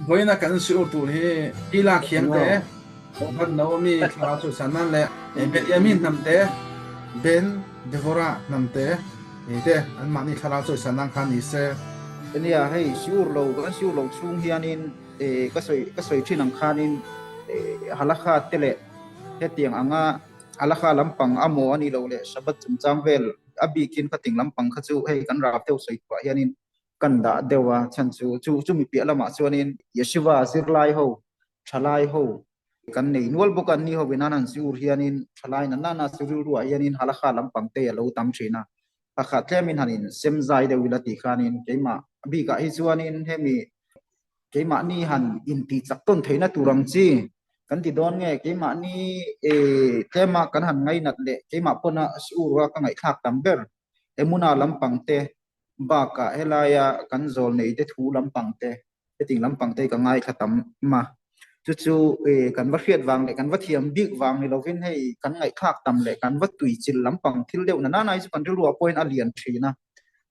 boina kan siur tur hi ila khiang te ban naomi khala chu sanan le benjamin namte ben devora namte ite an mani khala chu sanan khan ni se ania hei siur lo chung hianin ka soi thinang khanin halakha tele he tiang anga alakha lampang amo ani lo le sabat chungchang vel abi kin khating lampang kha chu hei kan ra teu soi kwa hianin kan da dewa chan chu mi pi lama chuanin yeshiva zirlai ho thalai ho kan nei nual bokan ni ho binanan siur hianin thalai na na siru ruwa hianin halakha lampang te lo tam thina akha tlemin hanin semzai de wilati khanin keima bi ka hi chuanin hemi keima ni han inti chakton theina turang chi kan ti don nge keima ni tema kan han ngai nat le keima pona siurwa ka ngai thak tamber emuna lampang te ba ka helaya kan zol nei te thu lampang te ting lampang te ka ngai khatam ma chu kan va khiat wang le kan va thiam big wang ni lovin hei kan ngai thak tam le kan va tui chil lampang thil deu na nai chu kan ru point alian thina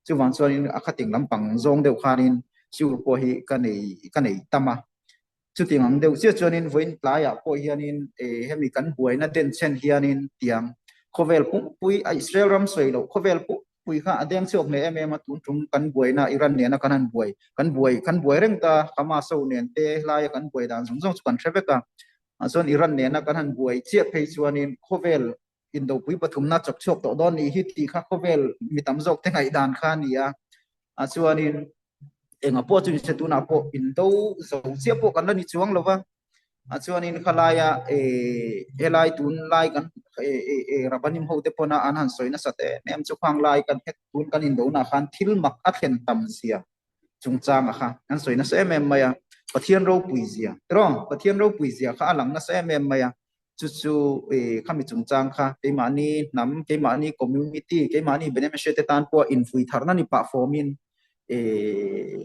chu wan chuanin akhating lampang zong deu khanin siur po hi kanei tama chu tingang deu sia chuanin voin tlaya po hianin hemi kan buaina den chen hianin tiang khovel pui a Israel ram soi lo khovel pui kha adeng chok ne ma tun tum kan buaina Iran ne na kan buai reng ta kama so nen te lai kan buai dan zong kan threbeka ason Iran ne na kan buai che phei chuanin khovel indo pui pathum na chok to don ni hi ti kha khovel mitam jok te ngai dan kha nia chuanin enga po chu se tu na po indo zo sia po kan ni chuang lova chuanin khalaya elai tun lai kan rabanim ho te pona an soina sate mem chu khang lai kan het tun kan indo na khan thil mak a thlen tam sia chungchang a kha an soina se mem maya pathian ro puizia trong pathian ro puizia kha alang na se mem maya chu khami chungchang kha keimani nam keimani community keimani beneficiate tan po infui tharna ni pa formin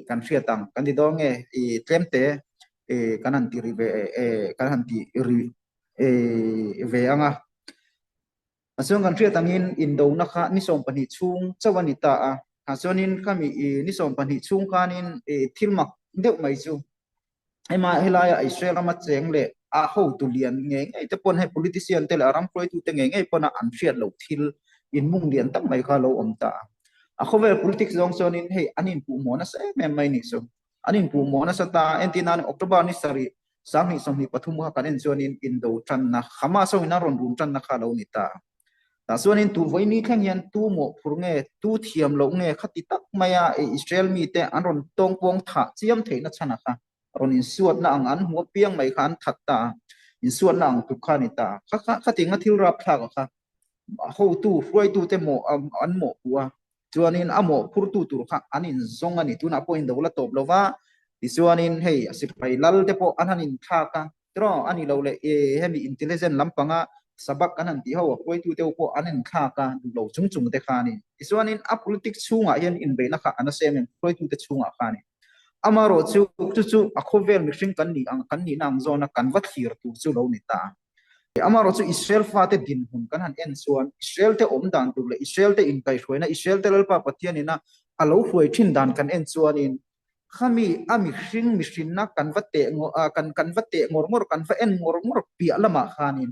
kan fiatang kan di donge tlemte kanan ti rive kanan ti ri ve anga asong kan fiatangin indo na kha ni som pani chung chawanita a hasonin kami ni som pani chung kanin thilmak deu mai chu ema helaya Israel ma cheng le a ho tu lian nge te pon he politician te la ram proi tu te nge pona an fiat lo thil in mung lian tak mai kha lo omta a khovel politics zong sonin hey anin pu mo na se mem mai ni so anin pu mo na sa ta entina ni October ni sari sang ni som ni pathum ha kan en sonin indo tran na khama so ina ron rum tran na kha lo ni ta sonin tu voi ni thang yan tu mo phur nge tu thiam lo nge khati tak maya Israel mi te an ron tong pong tha chiam theina chana kha ron in suat na ang an mo piang mai khan thatta in suat na ang tu kha ni ta kha tinga thil rap tha kha ho tu roi tu te mo an mo wa chuanin amo phurtu tur kha anin zong ani tuna point do la top lova isuanin hey asipai lal te po ananin tha ka tro ani lo le hemi intelligent lampanga sabak anan ti ho poi tu te po anin kha ka lo chung te kha ni isuanin a politics chunga yan in be na kha ana sem poi tu te chunga kha ni amaro chu a khovel mixing kan ni ang kan ni nang zona kan va thir tu chu lo ni ta amaro chu Israel fa te din hun kan han en suan Israel te om dan tu le Israel te in kai hroina Israel te lalpa pathian ina alo huai thin dan kan en suan in khami ami hring mishin na kan vate kan vate ngor kan fa en ngor pia lama khanin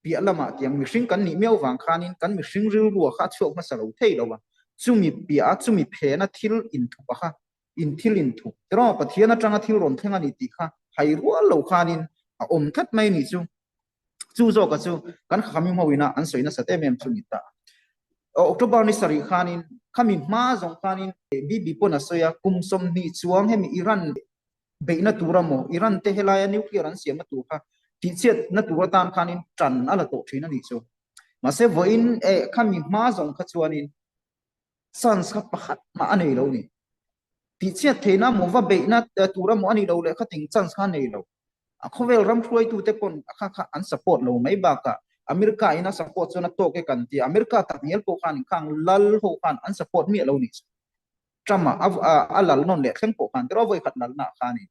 pia lama tiang mihring kan ni meu wang khanin kan mihring ril ruwa kha chok ma salo thei lowa chumi pia chumi phena thil in thu kha in thil in thu tro pathian atanga thil ron thenga ni ti kha hai ruwa lo khanin a om that mai ni chu zo ka chu kan khami mawina an soina sate mem chu nita October ni sari khanin khami ma zong khanin bibi pona soya kum som ni chuang hemi Iran beina turamo Iran te helaya nuclear an siam tu kha ti chet na turatan khanin tran ala to thina ni chu ma se voin khami ma zong kha chuanin sans kha pakhat ma anei lo ni ti chet theina mo wa beina turamo ani lo le kha ting chance kha nei lo a khovel ram throi tu te pon kha an support lo mai ba ka America ina support chona to ke kan ti America tak niel po khan khang lal ho khan an support mi lo ni trama alal non le thleng po khan tro voi khat lal na khani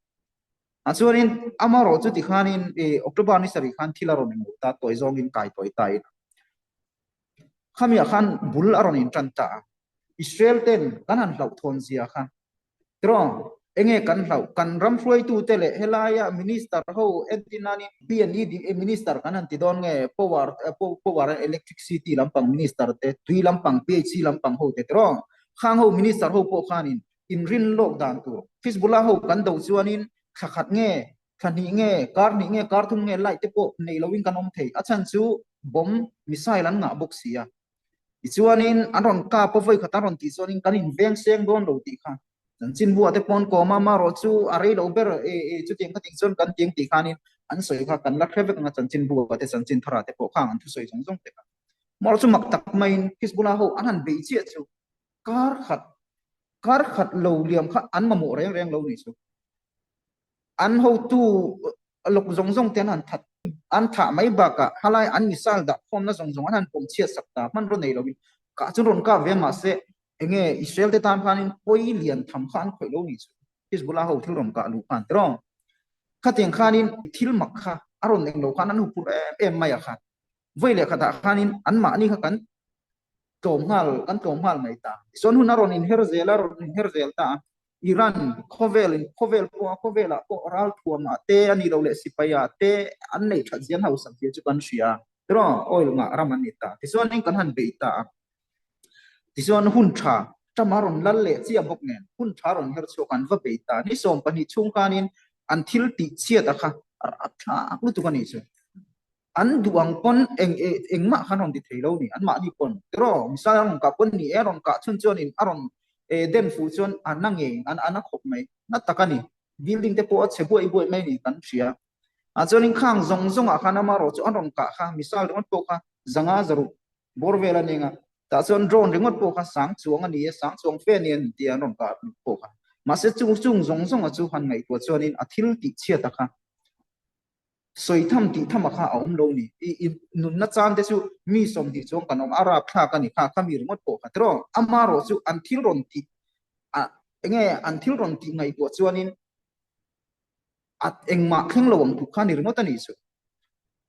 chuanin amaro chu ti khanin October ni sari khan thilaro ni ta toy zong in kai toy tai khamia khan bul aron in tanta Israel ten kanan hlau thon zia kha tro enge kan hlau kan ram hroi tu tele helaya minister ho entinani BNE di minister kanan ti don nge power electricity lampang minister te tui lampang PHC lampang ho te tro khang ho minister ho po khanin in rin lok dan tu Hizbullah ho kan do chuanin khakhat nge khani nge kar thum nge lai te po nei lowin kanom thei achan chu bom missile an nga bok sia ichuanin aron ka povoi khataron ti chuanin kanin veng seng don lo ti kha chin bua te pon ko ma ro chu arei lo ber chu ting ka ting chon kan ting ti khanin an soi kha kan la khrevek nga chin bua te chin thara te po khang an thu soi jong te ka mor chu mak tak main Hizbullah ho an han be chi chu kar khat lo liam kha an ma mo reng lo ni chu an ho tu lok jong ten han that an tha mai ba ka halai an misal da khom na jong an han pom chia sakta man ro nei lo ka chu ron ka ve ma se enge Israel te tam khanin poi lian tham khan khoi lo ni chu Hizbullah ho thil rom ka lu kan tro khateng khanin thil mak kha aron eng lo khan an hu pur em mai kha voi le khata khanin an ma ni kha kan tom hal mai ta son hun aron in herzel ta Iran khovel po ral thuam te ani lo le sipaya te an nei thajian hau sam ti chu kan sia tro oil nga ramani ta tison eng kan han be ta tison hun tha tamaron lal le chia bok nen hun tharon her chu kan va be ta ni som pani chung kanin an thil ti chia ta kha atha lu tu kan ni chu an duang pon eng ma khanon ti theilo ni an ma ni pon tro misal ang ka pon ni eron ka chun chon in aron den fu chon anange an khop mai na takani building te po chebu i boi mai ni kan sia a chonin khang zong a khana ma ro chu aron ka kha misal ron po kha zanga zaru borvela ninga ta chon drone ringot po kha sang chuang ani sang chuang fe ni an ti aron ka po kha ma se chung zong a chu han ngai po chonin athil ti chia ta kha soi tham ti tham kha aum lo ni nun na chan te chu mi som ti chong kanom ara kha ka ni kha mi rimot po kha tro amaro chu until ron ti enge until ron ti ngai po chuanin at engma kheng lowang tu kha ni rimot ani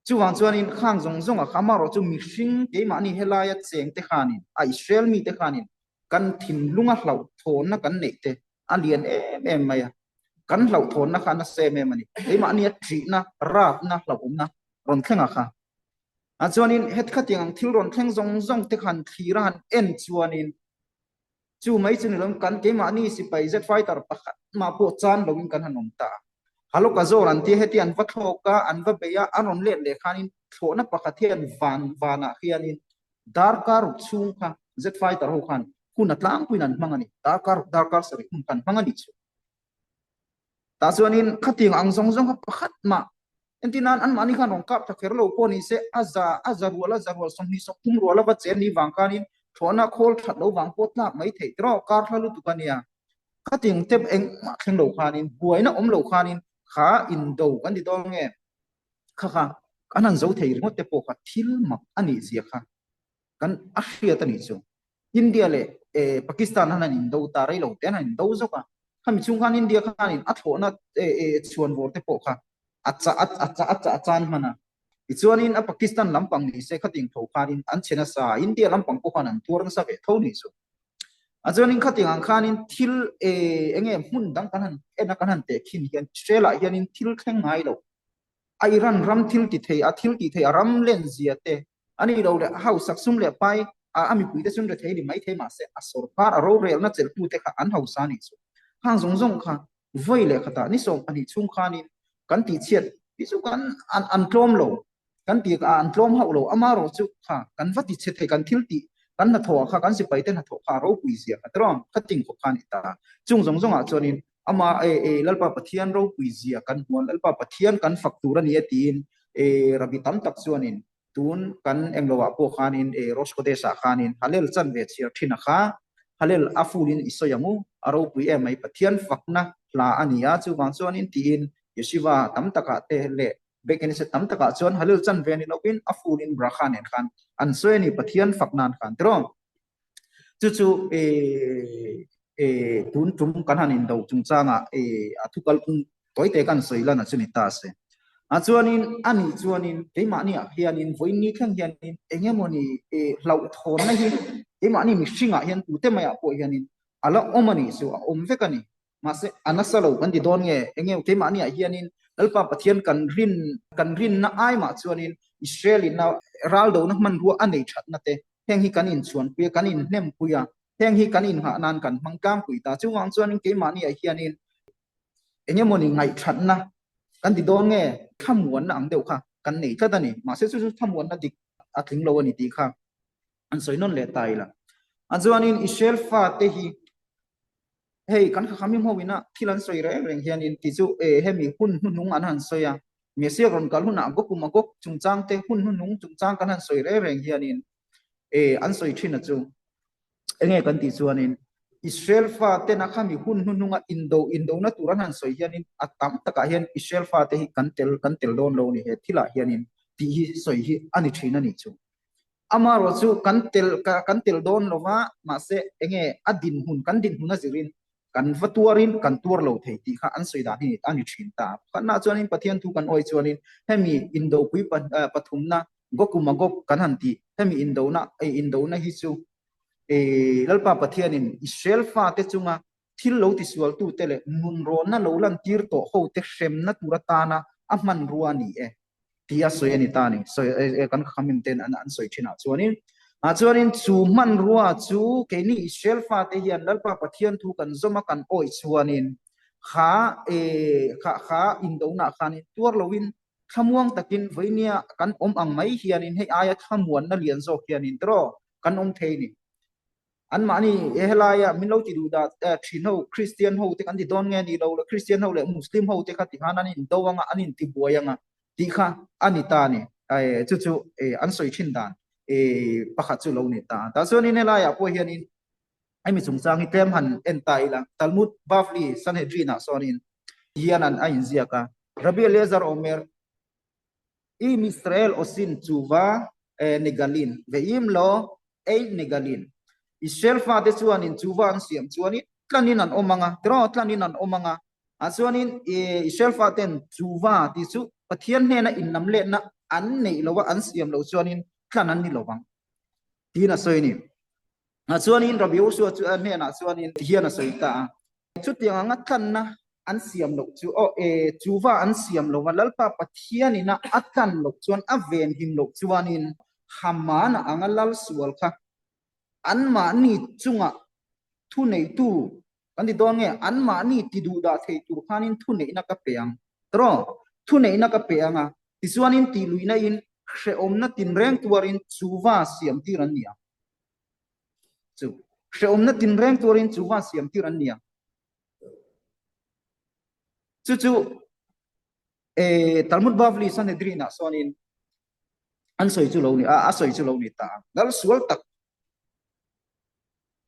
chu wang chuanin khang zong a khamaro chu mi hring te ma ni helaya cheng te khanin a Israel mi te khanin kan thin lunga hlau thon na kan nei te alien em maya kan hlau thon na kha na se me mani ei ma ni tri na rat na hlau na ron thlenga kha a chuanin het khating ang thil ron thleng zong te khan thiran en chuanin chu mai chun lom kan ke ma ni sipai jet fighter pakhat ma po chan lowin kan hanom ta haloka zor an ti hetian vathoka an va beya anon le khanin thona pakhathian vana khianin darkar chung kha jet fighter ho khan kunatlang puinan mangani darkar sari kun kan mangani chu ta chuanin khating ang zong pakhat ma entinan an mani khan rong kap ta kherlo poni se azarwala somni sokum rola ba chen ni wangkanin thona khol that lo wang pot nak mai thei tro kar thalu tukania khating tep eng ma kheng lo khanin buaina om lo khanin kha in do kan di dong nge kha anan zo thei rimot te po kha thil mak ani zia kha kan ahria tani chu India le Pakistan hanan in do ta rai lo te hanan do zo ka khami chung khan India khanin athona chuan vor te po kha acha chan mana ichuanin a Pakistan lampang ni se khating tho khanin an chena sa India lampang ko khanan turang sa ve tho ni chu achuanin khating ang khanin thil enge mun dang kanan te khin hian Australia hianin thil thleng ngai lo Iran ram thil ti thei ram len zia te ani lo le hau saksum le pai ami pui te sun re thei ni mai thei ma se a sarkar a ro rel na chel pu te kha an hau sa ni chu hang zong kha voi le khata ni som ani chung khanin kan ti chiat ti chu kan an tlom lo kan ti ka an tlom hau lo amaro chu kha kan vati che the kan thil ti kan na tho kha kan si pai te na tho kha ro pui zia atrom khating ko khan ita chung zong a chonin ama lalpa pathian ro pui zia kan huan lalpa pathian kan faktura ni atin rabi tam tak chuanin tun kan englowa po khanin roskode sa khanin halel chan ve chia thina kha halel afulin isoyamu aro pui mai pathian fakna la ania chu wang chuanin tin yeshiva tam taka te le bekin se tam taka chon halil chan ve ni lokin afulin brakhan en khan an soeni pathian faknan khan tro chu tun tum kan hanin do chung changa athukal kun toite kan soila na chuni ta se a chuanin keima ni hianin voini thang hianin engemoni hlau thon na hi keima ni mixinga hian tu te maya po hianin ala omani su om vekani มาเสอันนั้นสโลกันที่โดนเงเองเกมาเนี่ยเฮียนินแล้วป้าประเทศกันรินนะไอมาชวนนินอิสราเอลนะรัลโดนะมันรัวอันไหนชัดนะเตแห่งฮีกันอินชวนเปียกันอินเนมปุยาแห่งฮีกันอินหานานกันมังกางปุยตาจู่วางชวนนินเกมาเนี่ยเฮียนินเองมันไงชัดนะกันที่โดนเงขมวนนะอังเดียวค่ะกันนี่ก็ตอนนี้มาเสสุดขมวนนะดิอาถึงโลนี่ดีค่ะอันสวยนั่นเลยตายละอันชวนนินอิสราเอลฟาเตฮีเฮ้ยกันข้ามีโมวินะที่ลันสวยเรื่องเฮียนินที่จู่เฮมีหุ่นนุงอันหันสวยเมียเสียกันกันหุ่นอ่ะก็กุมก็จุงจางเตหุ่นนุงจุงจางกันหันสวยเรื่องเฮียนินอันสวยที่นั่นจู่เงี้ยกันที่จู่นินอิสราเอลฟาเตนักข้ามีหุ่นนุงอ่ะอินโดนะตุรันหันสวยเฮียนินอัตตามตะกะเฮียนอิสราเอลฟาเตฮิกันเตลโดนโลนี่เฮที่ละเฮียนินที่สวยที่อันนี้ที่นั่นนี่จู่อามารู้จู่กันเตลโดนโลว่ามาเสเงี้ยอดินหุ่นกันดินหุ่นน่ะสิรินกันฟัตัวรินกันตัวเราเทติค่ะอันสวยดานี่อันนี้ชินตาขันน่าจวนนินปะเทียนทุกันอ้อยจวนนินให้มีอินโดคุยปฐุมนะก็กุมกบกันหันตีให้มีอินโดนะฮิซูแล้วปะเทียนินอิสราเอลฟาเตจุงะที่เราติสวลตูเตเลมุนโรนะเราลันตีร์โตโฮเตเชมนะตุรตานะอามันรัวนี่ที่อาสวยนี่ตานี่สวยกันคำมิมเตนอันสวยชินะจวนนินจวนนินจูมันรัวจูเกนี่อิสราเอลฟาเตฮียนแล้วปะเทียนทุกันจมากันโอยจวนนินขาอินโดนะขานิตัวเราวินขมวงตะกินไว้เนี่ยกันอังไม่เฮียนินให้อายะขมวนนั่นเลียนโซเฮียนินตรอกันเทนี่อันมานี่เฮลายะมินเราติดูดาชินเฮาคริสเตียนเฮาเตกันที่โดนเงี้ยดีเราคริสเตียนเฮาเลยมุสลิมเฮาเตกันที่ฮานันอินโดวังอันนี้ที่บัวยังที่ข้าอันนี้ตานี่จู่อันสวยชินดานปะขัดจู่เราเนี่ยตาส่วนนี้เฮลายะพวกเฮียนินไอ้มีสงสารที่เต็มหันเอ็นไตละตัลมุดบาฟลีซันเฮดรีนะส่วนนี้เฮียนันไอ้เสียกะรับเบลเลซาร์โอเมอร์อิสราเอลอสินจูวาเนกาลินเวอิมโลเนกาลินอิสราเอลฟาเตส่วนนี้จูวาอันเสียมส่วนนี้ตลานินันอมังะตรอตลานินันอมังะส่วนนี้อิสราเอลฟาเตนจูวาที่สุปะเทียนเนี่ยนะอินนำเลนะอันนี้เราว่าอันเสียมเราส่วนนี้ตลานั้นนี่เราบังที่น่ะส่วนนี้ส่วนนี้เราบิวส่วนเนี่ยนะส่วนนี้ที่น่ะส่วนตาชุดyang angat kan na an siam lok chu chuwa an siam lo walalpa pathian ina atan lok chuan aven him lok chuanin hamana angalal sual kha an ma ni chunga thu nei tu kan di don nge an ma ni ti du da thei tur khanin thu nei na ka peang tro thu nei na ka peanga ti chuanin ti luina in hre om na tin reng tuarin chuwa siam ti ran nia chu hre om na tin reng tuarin chuwa siam ti ran niaจู่Talmud Bavli Sanhedrin sonin an soi chu lo ni soi chu lo ni ta dal sual tak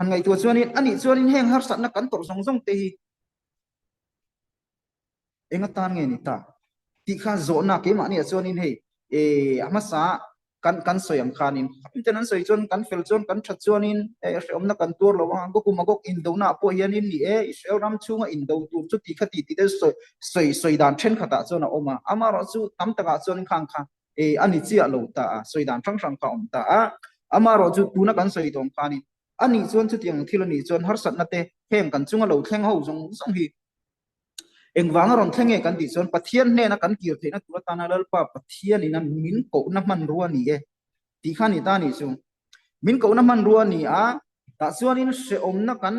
an ngai tu chuanin ani chuanin heng har sat na kan tor song song te hi engatan nge ni ta ti kha zo na ke ma ni chuanin hei amasa kan soi ang khanin intenan soi chon kan fel chon kan that chuanin om na kan tur lo wang ko kumagok indo na po hianin ni Israel ram chunga indo tu chu ti khati ti de soi dan then khata chona oma amaro chu tam taka chon khang kha ani chia lo ta soi dan thang thang ka om ta amaro chu tu na kan soi dong khani ani chon chu tiang thilani chon har sat na te heng kan chunga lo thleng ho song hi engwang ron thlenge kan ti chon pathian ne na kan kir theina tu ta na lal pa pathian ina min ko na man ruwa ni ti khani ta ni chu min ko na man ruwa ni ta chuanin se om na kan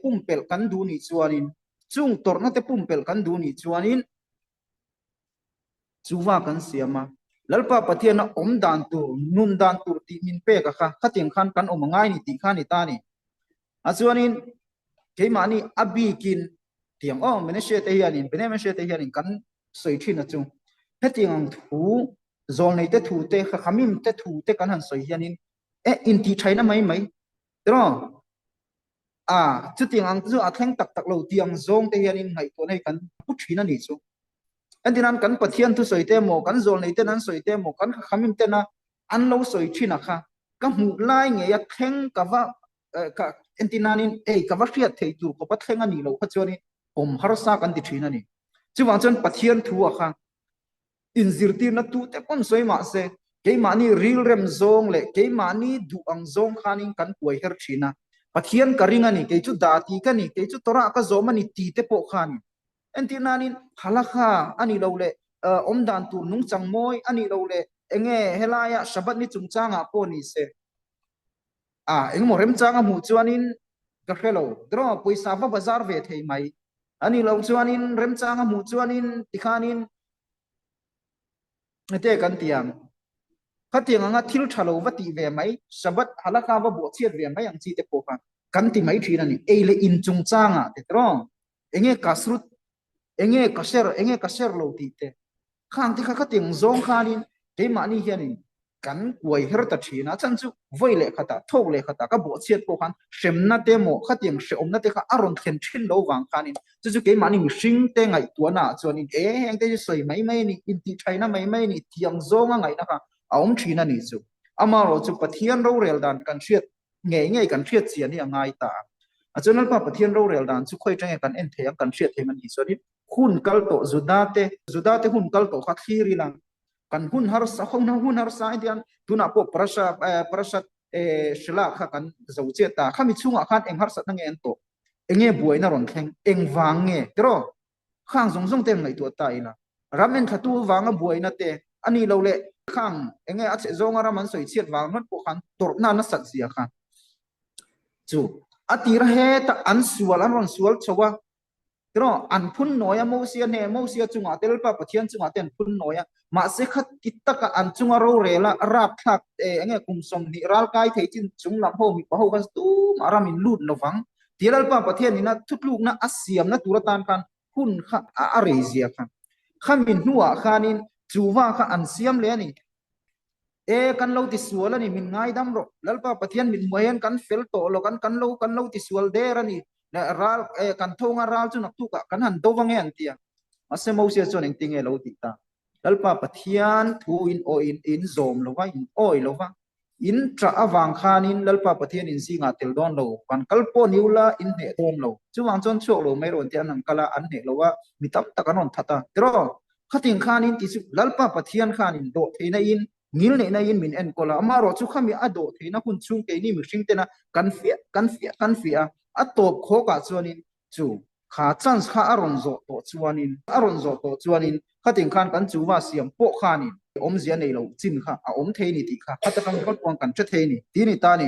pumpel kan du ni chuanin chung tor na te pumpel kan du ni chuanin chuwa kan siama lalpa pathian na om dan tu nun dan tur ti min pe ka khating khan kan om ngai ni ti khani ta ni chuanin keimani abikin tiang meneshe te hianin benemeshe te hianin kan soi thina chu hetiang thu zol nei te thu te khamim te thu te kan han soi hianin in ti thaina mai tro chu tiang ang chu atheng tak lo tiang zong te hianin ngai to nei kan pu thina ni chu andinan kan pathian tu soi te mo kan zol nei te nan soi te mo kan khamim te na an lo soi thina kha ka mu lai nge ya theng ka wa ka entinanin ka wa riat thei tur ko pathenga ni lo khachoni om harsa kan ti thina ni chuwang chon pathian thu kha in zirtir na tu te kon soi ma se ke ma ni ril rem zong le ke ma ni du ang zong khanin kan puai her thina ปะเทียนกะริงอันนี้เกจุดาตีกันนี่เกจุตระกะโซมันนี่ตีเตโปคานี่อันที่นานินหลักะอันนี้เราเลยอมดานตูนุงจังมอยอันนี้เราเลยเองเฮลายะฉบับนี้จุงจางปอนี่เซเองโมเรมจางมูจวนินกะเฟโลดรอปุยซาฟะบาซาร์เวทเฮไหมอันนี้เราจวนินเรมจางมูจวนินติคานินเตกันเตียงขัดเตียงงาทิลทะโลวติเวไหมฉบับหลักะว่าบวชเชียดเวไหมยังจีเตโปกันกันติไหมทีนั่นนี่เอเลอินจุงจางเตตรอเองกัสรุตเองกัสเชอร์โลติเตข้างที่ขัดเตียงซงคานินเดมานี่เฮียนินกันป่วยเฮรตัดชีนะฉันจู่ไว้เล็กขตาทกเล็กขตาก็บวชเชียดโปกันเข็มนัดเตโมขัดเตียงเสอมนัดเตก็อารมณ์เข็นชินโลวังคานินจู่เกมานี่มีชิงเตงไงตัวน่ะส่วนนี้เองเตจะสวยไม่นี่อินทิชัยนะไม่นี่เตียงซงไงนะคะเอาชีนั่นนี่จู่อามาเราจู่ปะเทียนเราเรียลดันกันเชียดเงยกันเชียดเสียนี่ยังไงตาจนนั้นปะเทียนเราเรียลดันจู่ค่อยจังกันเอ็นเทียงกันเชียดเทมันนี่ส่วนนี้หุ่นกัลโตจุดาเตหุ่นกัลโตขัดทีริลังกันหุ่นฮาร์สะหุ่นฮาร์สะอินเดียนตุน่ะพวกประชาชลาค่ะกันจะอุจเจตาข้ามีช่วงอาคารเองฮาร์สะนั่งเอ็นโตเองบวยน่ารอนแข็งเองวางตรอข้างส่งเต็มในตัวตายละรามินขัดตัววางบวยน่ะเตอันนี้เราเละข้างเองอัจฉริยะรามันสวยเชียดวางนั่นพวกขันตรน่านัสัตเสียค่ะจู่อติระเหตุอันสวลอันรอนสวลชัวตรออันพุ่นน้อยมูเซียจุงอาเตลปะปะเทียนจุงอาเตนพุ่นน้อยมาเสกขัดกิตตะกะอันจุงอารูเรละราบทักเองกุมสมนิรัลกายเทจินจุงลำโพมีปะโฮกันตูมารามินลูดระวังเทียลปะปะเทียนนี่นะทุกลูกนะอัสเซียมนะตุรตานกันหุ่นข้าอาเรเซียกันข้ามินหัวข้านินจูว่าข้าอันเซียมเลยนี่กันเราติสวลนี่มินง่ายดำรอแล้วปะปะเทียนมินมวยกันเฟลโตโลกันเราติสวลเดรนี่รัลกันทงรัลจุนักตุกะกันหันโตวังเงินเตียมาเสมูเสียจนเองติงเราติตาแล้วปะปะเทียนทูอินโออินโซมโลว่าอินโอยโลว่าอินทราอวังคานินแล้วปะปะเทียนอินซิงาเตลดอนโลกันกัลโปนิวลาอินเนตโลจู่วังจนโชโลไม่รอนเตียนังกะลาอันเนโลว่ามิตับตะกันนทัตตาตรอขัดิงคานินติสุแล้วปะปะเทียนคานินโดเทนอินงิลเนนอินมินเอ็นโกลามาโรจู่ขามีอโดเทนะคุณชุงเกนี่มิชิงเตนะกันเฟียอัตโตโคกะจวนินจู่ขาจันส์ขาอารอนโซโตจวนินขัดิงคานกันจู่ว่าเสียมโปคานินอมเสียในเราจินค่ะอมเทนิติค่ะขัดกันก็ปวงกันจะเทนิทีนิตานิ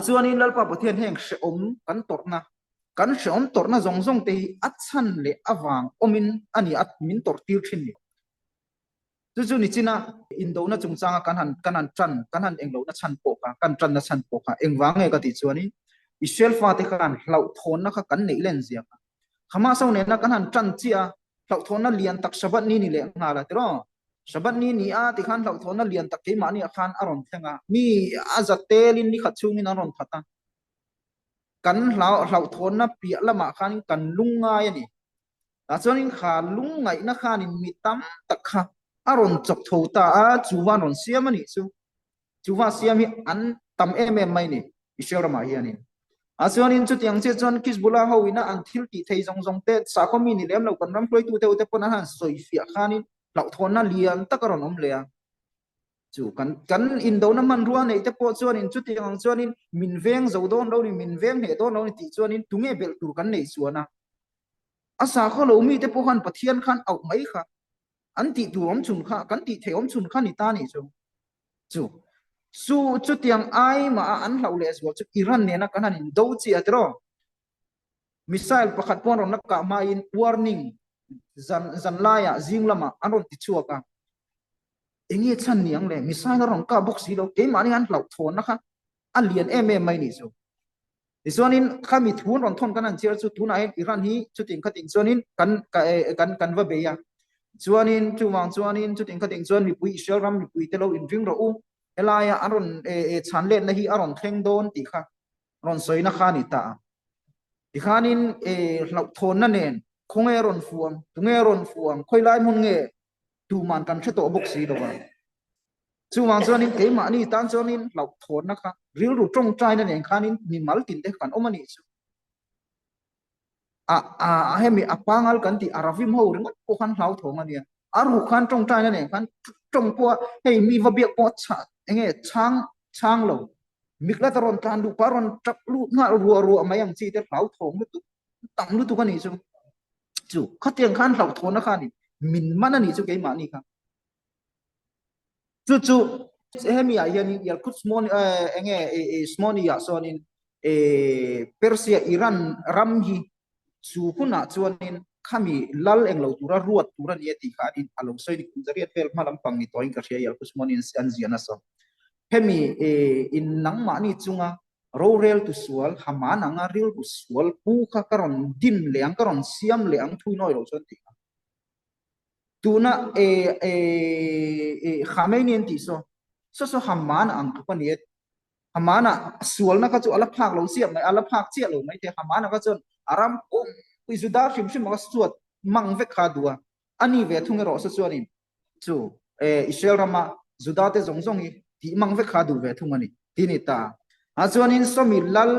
จวนินแล้วปะปะเทียนแห่งเสอมกันตรนะกันเสอมตรนะจงเตยอัดชันเลอวังอมินอันนี้อัดมินตรติวชินนี่จู่นี่จินะอินโดนะจงจางกันหันจันกันหันเองเรานะชันโปค่ะกันจันนะชันโปค่ะเองวางไงก็ติจวนินอิสราเอลฟาติกันเหล่าทนนะคะกันในเลนเสียค่ะขมาเสาเนี่ยนะกันหันจันเจียเหล่าทนนั้นเลียนตักฉบับนี้นี่แหละงาละตรอฉบับนี้นี่ติขันเหล่าทนนั้นเลียนตักที่มานี่ขันอารมณ์เท่งมีอาจัตเตลินนี่ขัดชูมินอารมณ์พัตตากันเหล่าทนนั้นเปียละมาขันกันลุงไงนี่แต่ส่วนนี้ขาลุงไงนะขันมีตั้มตักค่ะอารมณ์จบทูตาจูวานอนเสียมันนี่จูวานเสียมีอันตั้มไม่นี่อิสราเอลมาเฮียนี่ส่วนนี้จุดยังเช่นจนคิสบุลาฮาวินะอันทิลติเทยจงเตะสาคมีนี่เลี้ยงเรากันรำปล่อยตัวเตะปนอาหารสวยเฟียขานี่เหล่าทนนั้นเลี้ยงตะกรอนอมเลียจู่กันอินโดน้ำมันรัวในแต่พอส่วนนี้จุดยังส่วนนี้มินเวงจะโดนเรานี่มินเวงเหตุโดนเรานี่ติส่วนนี้ตุงเบลตูกันในส่วนนะสาเขาเรามีแต่พวกขันปะเทียนขันเอาไหมค่ะอันติดูอมชุนค่ะกันติเทอมชุนขันนี่ตานี่จู่สู้จุดยังไอมาอันเราเลสว่าจุดอิรันเนี่ยนะกันนั่นดูจีอัตรอมิสไซล์ประคัดปอนเรานักกะมาอิน warning จันลายจิงละมาอันรอนติดชัวกันเองชันนี่ยังเลยมิสไซล์เรากะบุกสีเราเกมอันนี้อันเราทนนะคะอันเลียนไม่นี่จู่ส่วนนี้ข้ามีทุนรอนทนกันนั่นเชื่อจุดทุนไออิรันนี้จุดติงขัดติงส่วนนี้กันว่าเบียส่วนนี้จู่วางส่วนนี้จุดติงขัดติงส่วนมีปุยเชื่อรำมีปุยเตลอินฟิงเราเอลายอารอนชันเล่นนะฮีอารอนเทงโดนติค่ะอารอนสวยนะขานิตาติขานินเราทนนั่นเองคงรอนฟวงตุงรอนฟวงค่อยไล่มุนดูมันกันเชตโตบุกสีดอกจู่วางส่วนนี้เกมานี่ตานส่วนนี้เราทนนะคะริ้วรูตรงใจนั่นเองขานินมีมัลตินเด็กกันมันนี่ให้มีอปังอัลกันที่อาราฟิมหูเรื่องพวกขันเราทงอันเนี้ยอารุขันตรงใจนั่นเองขันตรงพวกให้มีวเบียกพอชัดช้างเรา mikla taron tan du paron tak lu nga ru amayang chi te hlau thong lu tu tam lu tu kan ni chu khatiang khan hlau thon na khan ni min man ani chu ke ma ni kha chu hemi ya yani yal kut small enge small ya so nin Persia Iran ramhi chu kuna chuanin khami lal englo tura ruat tura ni ti kha in along soi ni kunjariat pel malam pang ni toin ka ria yal kut small in anziana so hemi in nangma ni chunga rorel tu sual hamana nga ril tu sual pu kha karon din leang karon siam leang thui noi ro chon ti tuna khamenei ti so hamana ang kapaniet hamana sual na ka chu ala phak lo siam mai ala phak che lo mai te hamana ka chon aram pum izuda shim ma suat mang ve kha dua ani ve thung ro so chuanin chu Israel rama zuda te zong hi ti mang ve kha du ve thung ani tini ta a chuanin somi lal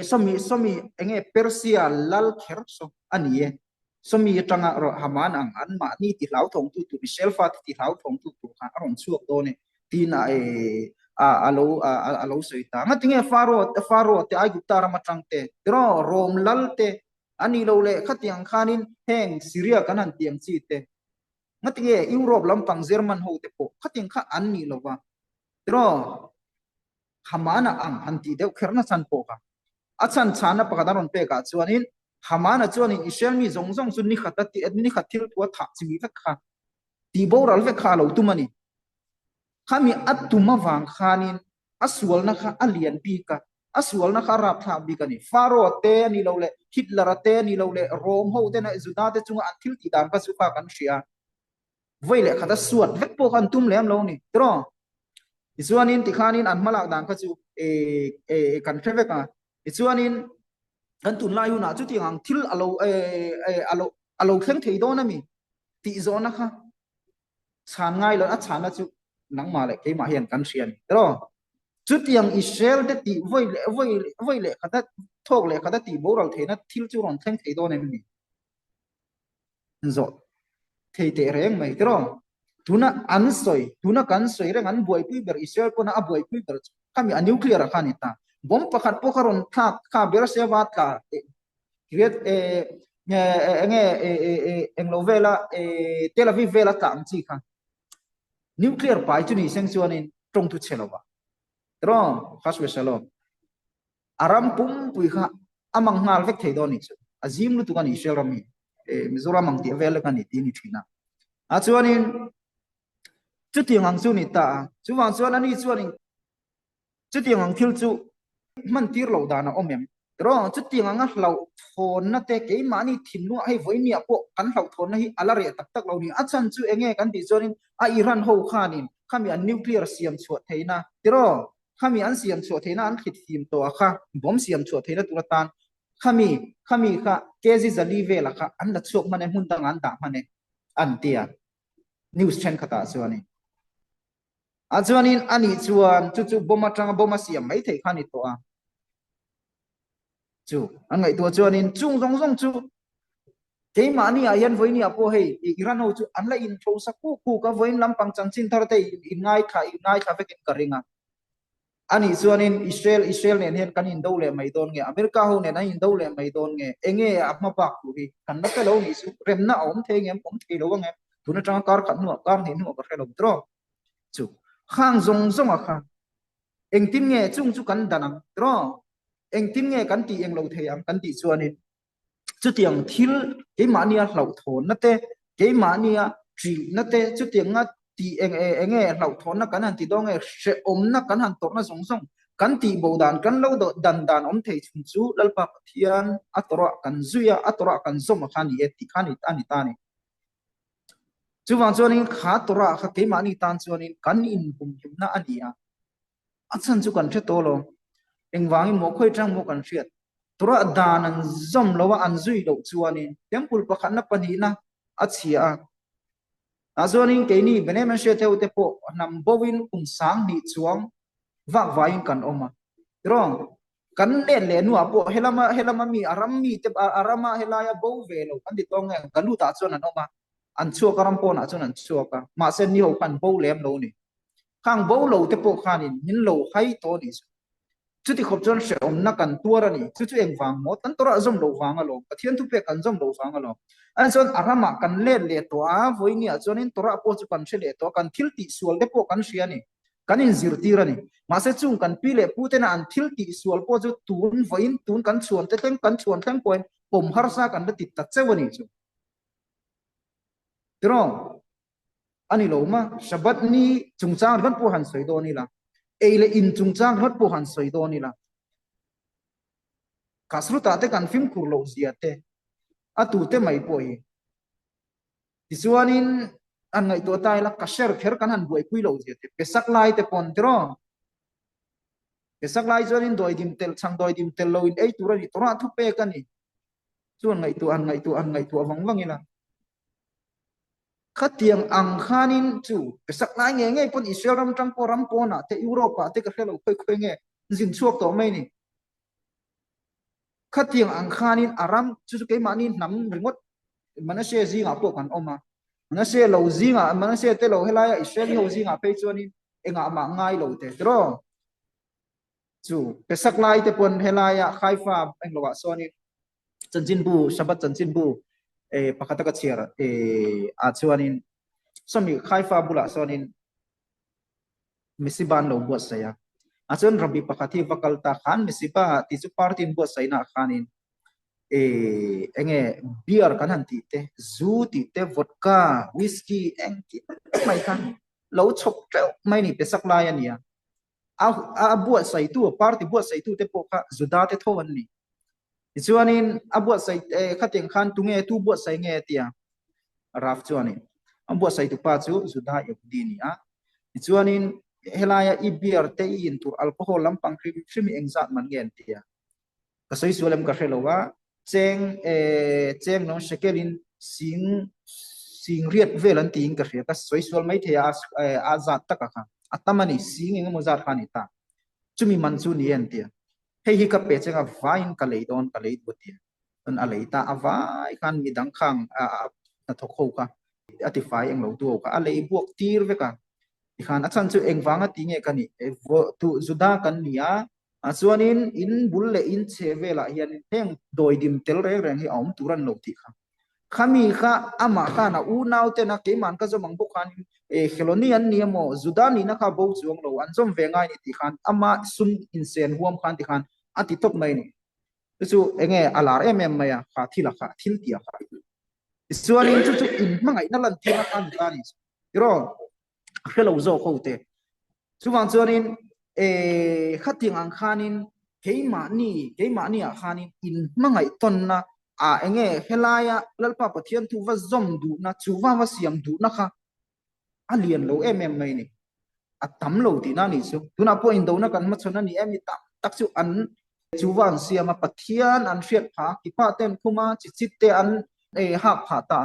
somi enge Persia lal kher so ani somi tanga ro haman ang an ma ni ti lau thong tu Israel fa ti lau thong tu kha aron chuak do ne tina alo soita ngatinge faro te ai gupta rama tangte rom lalte ani lo le khatiang khanin heng Syria kanan tiang chi te ngatinge Europe lampang German ho te po khating kha an ni lo wa hamana ang anti deu kherna san po ka achan chana pakadaron pe ka chuanin hamana chuanin Israel mi zong chun ni khatati ni khathil tua tha chimi ka kha ti boral ve kha lo tumani kami atuma wang khanin aswal na kha alien bi ka aswal na kha rap tha bi ka ni faro te ni lo le Hitler te ni lo le rom ho te na zuda te chunga anthil ti dan ka su ka kan sia voile khata suat vek po kan tum lem lo ni isuanin ti khanin an malak dan ka chu kan treve ka isuanin an tun la yu na chu ti ang thil alo khleng thei do na mi ti zo na kha chan ngai lo a chan na chu nang ma le ke ma hian kan sian chu tiang Israel te ti voile khata thok le khata ti boral theina thil chu ron thleng thei do na mi zo thei te reng mai tuna kan soi reng an buai pui ber Israel ko na abuai pui ber kami a nuclear khanita bom pakhat pokaron kha ber se wat ka kiet englovela Tel Aviv vela tam chi kha nuclear pai chu ni seng chuanin tong tu chelowa khaswe shalom aram pum pui kha amang ngal vek thei do ni chu azim lu tu kan Israel rami Mizoram ang ti vela kan ni ti ni thina a chuanin chu tiang ang chu ni ta chu wang chuan ani chuanin chu tiang ang thil chu man tir lo dana omem chu tiang ang hlau thon na te ke mani thinnu ai voini apo kan hlau thon na hi alare tak lo ni achan chu enge kan ti chuanin a Iran ho khanin khami an nuclear siam chuat theina khami an siam chuat theina an khit thim to kha bom siam chuat theina turatan khami kha kezi zali vela kha an la chok mane hun tang an da mane an tia news chen khata chuanin achuanin ani chuan chu boma tanga boma siam mai thei khani to chu angai to chuanin chung zong chu keima ni ayan voini apo hei Iran ho chu anla in tho saku ku ka voin lampang changchin thar te ingai kha vekin karinga ani chuanin Israel nen hen kan in do le mai don nge America ho ne na in do le mai don nge enge apma pak ku hi kan na lo ni su remna om the ngem om the lo nge tuna tang kar khat nu kar ni nu ka khelo tro chu khang zong a kha eng tin nge chung chu kan danang tro eng tin nge kan ti eng lo theyam kan ti chuanin chu tiang thil ke mania hlau thon na te ke mania tri na te chu tiang nga ti enge hlau thon na kan han ti dong e she om na kan han tor na zong kan ti bodan kan lo do dan om thei chung chu lalpa pathian atora kan zuya atora kan zom khani e ti khani ani ta ni chu wang chuanin kha tora kha ke mani tan chuanin kan in hum na ania achan chu kan the to lo engwangi mo khoi tang mo kan riat tura danan zom lowa an zui lo chuanin temple pakhat na pani na achia azonin ke ni benemen she theu te po nam bowin sang ni chuang wak wain kan oma kan le nu apo helama mi aram mi te arama helaya bo velo kan di tong kan lu ta chuan an oma an chuak karam pon a chuan an chuaka ma sen ni ho kan bo lem lo ni ข้างบ่โลแต่ปกคานินหินโลให้โตนี่จุดที่ขบจนเสียอมนักกันตัวระนี่จุดเองฟังหมดอันตัวจอมโลฟังอะโลปะเทียนทุเปกันจอมโลฟังอะโลอันส่วนอารามกันเล่เลตัวโวยเนี่ยจนนินตัวโปจุกันเฉลตัวกันทิลติสวลเดปกันเสียนี่กันอินซิรตีระนี่มาเสจุงกันปีเลปูเตนะอันทิลติสวลโปจุตูนไว้ตูนกันชวนเต็งกันชวนเต็งปอยผมหารซากันติดตัดเซวนี่จุตรองอันนี้โลมาฉบับนี้จุงจางกันปูหันสวยโดนี่ละเอเลอินจุงจางกันปูหันสวยโดนี่ละkasru tate kan film kurlo ziate atute mai poi tisuanin an ngai to tai la kasher pher kan han buai pui lo ziate pesak lai te pon tro pesak lai zonin doi dim tel lo in ei tura ni tora thu pe kan ni chuan ngai tu awang wangila khatiang ang khanin chu pesak lai nge pon israel ram tang poram pona te europa te ka khelo khoi nge jin chuak to mai ni khatiang ang khanin aram chu ke manin nam ringot manase zinga po kan oma manase lo zinga manase te lo helaya israel ho zinga pe chuani enga ma ngai lo te tro chu pesak lai te pon helaya khaifa englowa soni chanchin bu sabat chanchin bu pakata ka chiar a chuanin somi khaifa bula sonin misiban lo buat saya asun rabi pakati vakalta khan misiba ti chu partin buat saina khanin enge beer kan han ti te zu ti te vodka whiskey engki mai kan lo chok treu mai ni pesak lai ania a buat sai tu party buat sai tu te poka zuda te thowan ni chuanin a buat sai khateng khan tu nge tu buat sai nge tia raf chuanin a buat sai tu pa chu zuda yakdi ni a chuanin helaya i beer te in tur alcohol lampang krim engzat man gen tia ka soi sulam ka helowa cheng no shekelin sing riat velan ting ka hria ka soi sual mai thea azat taka kha atamani sing eng mozat khani ta chumi manchu ni en tia hei hi ka pe chenga vain ka leidon ka leid butia an aleita avai kan mi dang khang na thokho ka atifai eng lo tu ka alei buak tir ve ka ikhan achan chu engwanga tinge kani tu zuda kan nia achuanin in bulle in chevela hian heng doidim tel reng hi om turan lo ti kha khami kha ama kha na u nau te na ke man ka zo mang bu khan khelonian niamo zuda ni na kha bo chuang lo an zom vengai ni ti khan ama sum in sen huam khan ti khan ati top mai ni chu enge alar maya kha thila kha thil tia kha chuanin chu in mangai na lan thila kan ta ni ro hello zo khote chuwang chuanin khating ang khanin keima ni a khanin in mangai ton na a enge helaya lalpa pathian tu wa zom du na chuwa wa siam du na kha alien lo mai ni atam lo ti na ni chu tuna po in do na kan ma chona ni mi tak chu an chuwang siam a pathian an riat pha ki pa ten khuma chi te an ha pha ta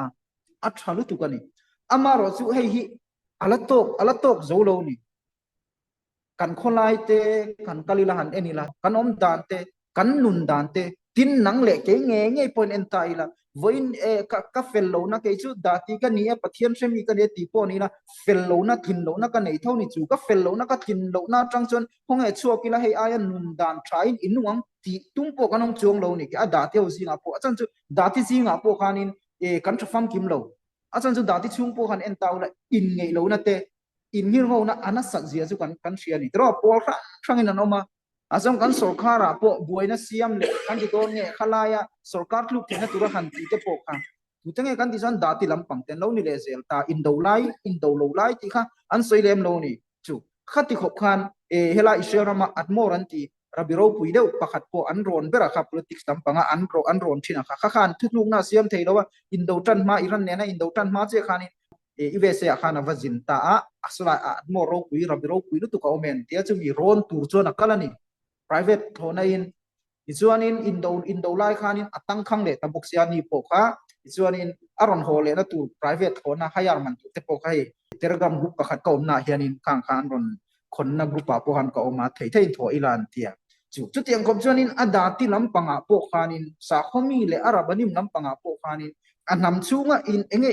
a thalu tu kani amaro chu hei hi alatok zolo ni kan kholai te kan kalilahan enila kan om dan te kan nun dan te tin nang le ke nge point en tai la voin ka fellow na ke chu dati ka ni pathian semi ka ne ti po ni la fellow na thin lo na ka nei thau ni chu ka fellow na ka thin lo na tang chon hong e chuak ila hei aya nun dan train inuang ti tum po kanong chuang lo ni ka dati ho singa po achan chu dati singa po khanin kan thafam kim lo achan chu dati chung po khan en taw la in ngei lo na te in ngir ho na ana sak zia chu kan sia ni tro pol thang in anoma azam kan sarkara po buaina siam le kan ti don nge khalaya sarkar kluk thina tura han ti te po kha tutenge kan ti san dati lampang ten lo ni le zel ta in do lo lai ti kha an soilem lo ni chu khati khop khan hela israel atmoran ti rabiro puideu pakhat po an ron bera kha politics tampanga an ron thina kha khan thutluk na siam theilowa in do tan ma iran ne na in do tan ma che khani ivese khana vazin ta asla atmoro pui rabiro pui tu ka omen tia chu mi ron tur chon akalani private thona in ichuanin indo lai khanin atang khang le tabok sia ni po kha ichuanin aron hole na tu private thona hayar man te po khai telegram group pakhat ka omna hianin khang khan ron khonna group pa po han ka oma thei tho ilan tia chu tiang kom chuanin adati lampanga po khanin sa khomi le arabanim lampanga po khanin an nam chunga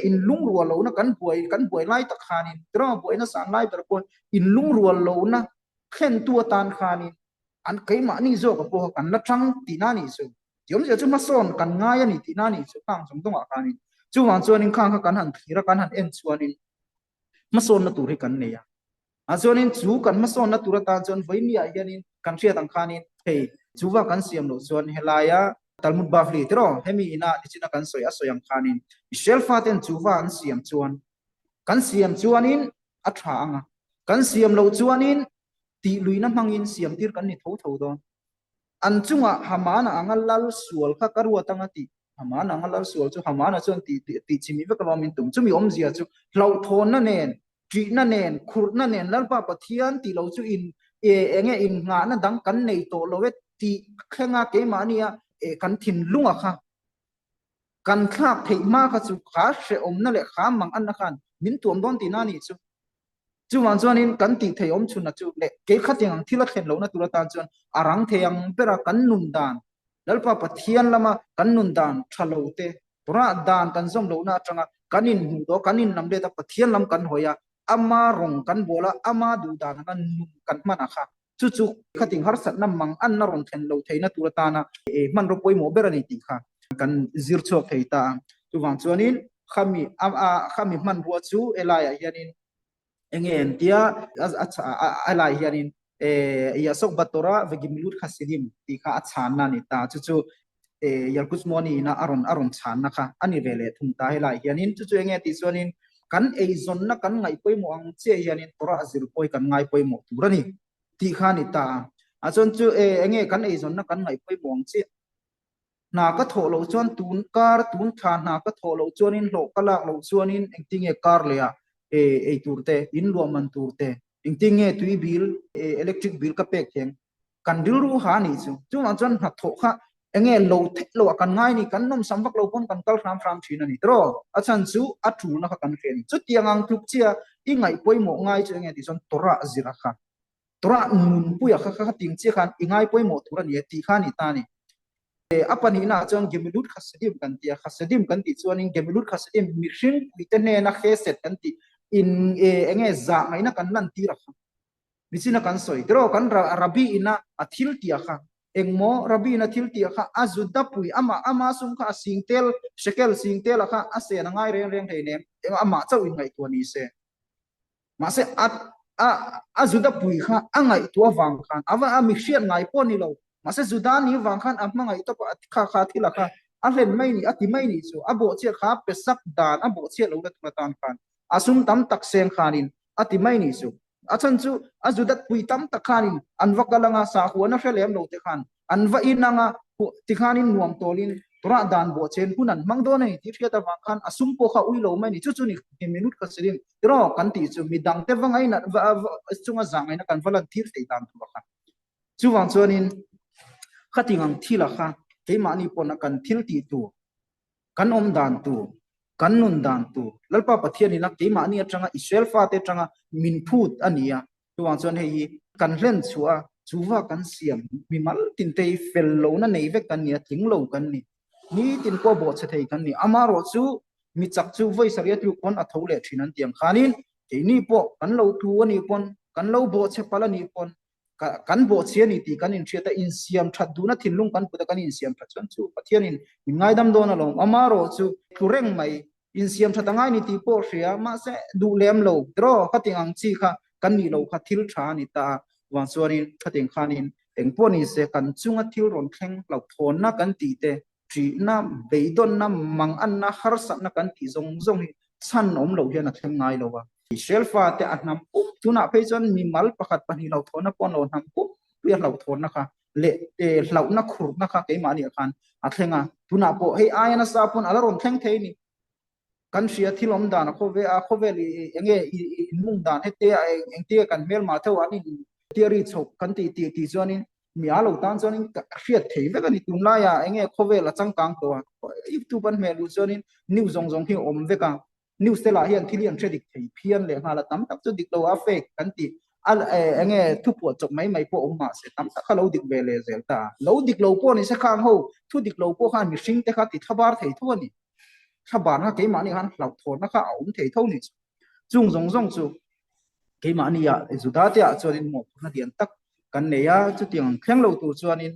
in lung rual lo na kan buai lai tak khanin tro buai na san lai per ko in lung rual lo na khen tua tan khanin an kai ma ni zo ka po kan la tang ti na ni so yom je chu ma son kan nga ya ni ti na ni so kang som tong a khanin chu wan chuanin khang kha kan han thira kan han en chuanin ma son na tur hi kan ne ya a chuanin chu kan ma son na tur ta chuan voi ni a hianin kan thria tang khanin hei chuwa kan siam lo chuan helaya Talmud Bavli tro hemi ina ichina kan soyang khanin shelfa ten chuwa an siam chuan kan siam chuanin a tha anga kan siam lo chuanin ti luina mangin siam tir kan ni tho don an chunga hamana angal lal sual kha karwa tanga ti hamana angal lal sual chu hamana chuan ti chimi ve kalamin tum chumi om zia chu lau thon na nen tri na nen khur na nen lal pa pathian ti lo chu in enge in nga na dang kan nei to lo we ti khenga ke mania kan thin lunga kha kan khak thei ma kha chu kha she om na le kha mang an na khan min tuam don ti na ni chu wan chuanin kan ti thei om chuna chu le ke khating ang thila khen lo na tura ta chuan arang theyang pera kan nun dan lalpa pathian lama kan nun dan thalo te tura dan kan zom lo na atanga kanin hu do kanin namde ta pathian lam kan hoya ama rong kan bola ama du dan kan mana kha chu khating har sat nam mang an na ron thlen lo theina tura ta na man ro poi mo berani ti kha kan zir chok thei ta chu wan chuanin khami man ro chu elaya hianin engen tia alai hianin ya sok batora vegimilut khasidim ti kha achan na ni ta chu yalkus moni na aron chan na kha ani vele thum ta helai hianin chu enge ti chuanin kan ei zon na kan ngai poi mo ang che hianin tora azir poi kan ngai poi mo turani ti kha ni ta a chon chu enge kan ei zon na kan ngai poi mo ang che na ka tho lo chuan tun tha na ka tho lo chuanin lo kalak lo chuanin engtinge kar le ya turte in lo man turte engtinge tui bill electric bill ka pek theng kan dil ru ha ni chu ma chuan ha tho kha enge lo kan ngai ni kan nom samwak lo pon kan kal ram thina ni tro a chan chu a thu na kha kan khen chu tiangang tuk chia i ngai poi mo ngai chu enge ti son tora zira kha tora nun puya kha ting che khan i ngai poi mo thura ni ti kha ni ta ni apani na chon gemilut khasadim kan tia khasadim kan ti chuanin gemilut khasadim mihring pitane na kheset kan ti in enge za ngai na kan nan ti ra kha bisina kan soi tro kan rabi ina athil tia kha engmo rabi na thil tia kha azuda pui ama sum kha singtel shekel singtel kha ase na ngai reng thei ne ama chau in ngai to ni se ma se azuda pui kha angai to wang khan awa mi hriat ngai pon ni lo masa Sudan ni wang khan amanga ito kha thila kha alen mai ni ati mai ni so abo che kha pesak dan abo che lo la tan khan asum tam tak seng khanin ati mai ni so achan chu azudat pui tam tak khanin anwakalanga sa huana hrelem lo te khan anwa inanga ti khanin nuam tolin tora dan bo chen hunan mangdo nei ti theta wang khan asum po kha ui lo mai ni chu ni minut ka sirin tro kan ti chu midang te wangai na chunga zangai na kan volunteer te dan tu kha chu wang chuanin khatingang thila kha keimani pon kan thil ti tu kan om dan tu kan nun dan tu lalpa pathiani na keimani atanga israel fa te tanga min phut ania tuang chon hei kan len chuwa kan siam mimal tin te fel lo na nei ve kan nia thing lo kan ni tin ko bo che thei kan ni amaro chu mi chak chu voi saria tu kon athole thinan tiang khanin ke ni po kan lo tu ani pon kan lo bo che pala ni pon kan bo chiani ti kan in theta in siam that du na thinlung kan puta kan in siam that chon chu pathianin ngai dam don along amaro chu thureng mai in siam that ngai ni ti po hria ma se du lem lo dro khating ang chi kha kan ni lo kha thil tha ni ta wan suarin khating khanin eng poni se kan chunga thil ron thleng lo thon na kan ti te tri na beidon na mang an na har sa na kan ti zong hi chan om lo hian a thleng ngai lo wa shelfa te anam pu tuna phejon mi mal pakhat pani lo thona pon lo nam pu pi lo thona kha le lau na khur na kha ke mani khan athlenga tuna po hei ayana sa pon alaron thleng thei ni kan ria thilom dan khove li enge mung dan hete engte kan mel ma tho ani theory chok kan ti zonin mi alo tan zonin ria thei ve kan tum la ya enge khove la changkang to youtube ban mel zonin new zong hi om ve ka news te la hian thilian thredik thei phian le hala tam tak chu dik lo a fake kan ti al enge thu po chok mai po ma se tam tak lo dik ve le zel ta lo dik lo po ni se khang ho thu dik lo po khan mi sing te kha ti thabar thei thu ni ชาวบ้านเกมานี่หันเหล่าโทนนะคะเอาเทเท่านี้จุงจงจูเกมานี่อ่ะสุดท้ายอ่ะจวนหมดนะเดียนตักกันเนี่ยจุดยังแข็งเราตัวจวนนี้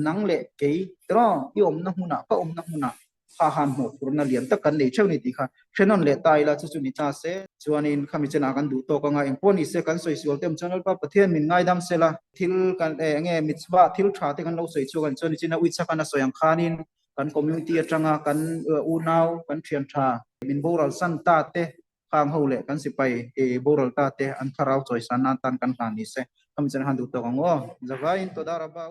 นังเละเกยตรอยอมนักหุนะก็อมนักหุนะข้าหันหมดปุรณเลียนตักกันเนี่ยเช่านี้ดีค่ะเช่นนั้นเละตายละจุดนี้จ้าเสจวนนี้ข้ามีเจนากันดูโตก็ง่ายพวกนี้เสกันสวยๆเต็มชนแล้วก็ประเทศมินง่ายดำเสละทิลกันเงี้ยมิตรบ้าทิลชาติกันเราสวยๆกันจวนนี้เจนาวิชากันสวยอย่างขานินกันคอมมูนิตี้จังกันอูนาวกันเทียนชามินโบราณสันตาเตข้างเฮาเละกันสิไปโบราณตาเตอันคาราวจอยสันนันตันกันขานิเสข้ามีเจนากันดูโตก็ง่ายจะว่าอินตัวดาราบ้า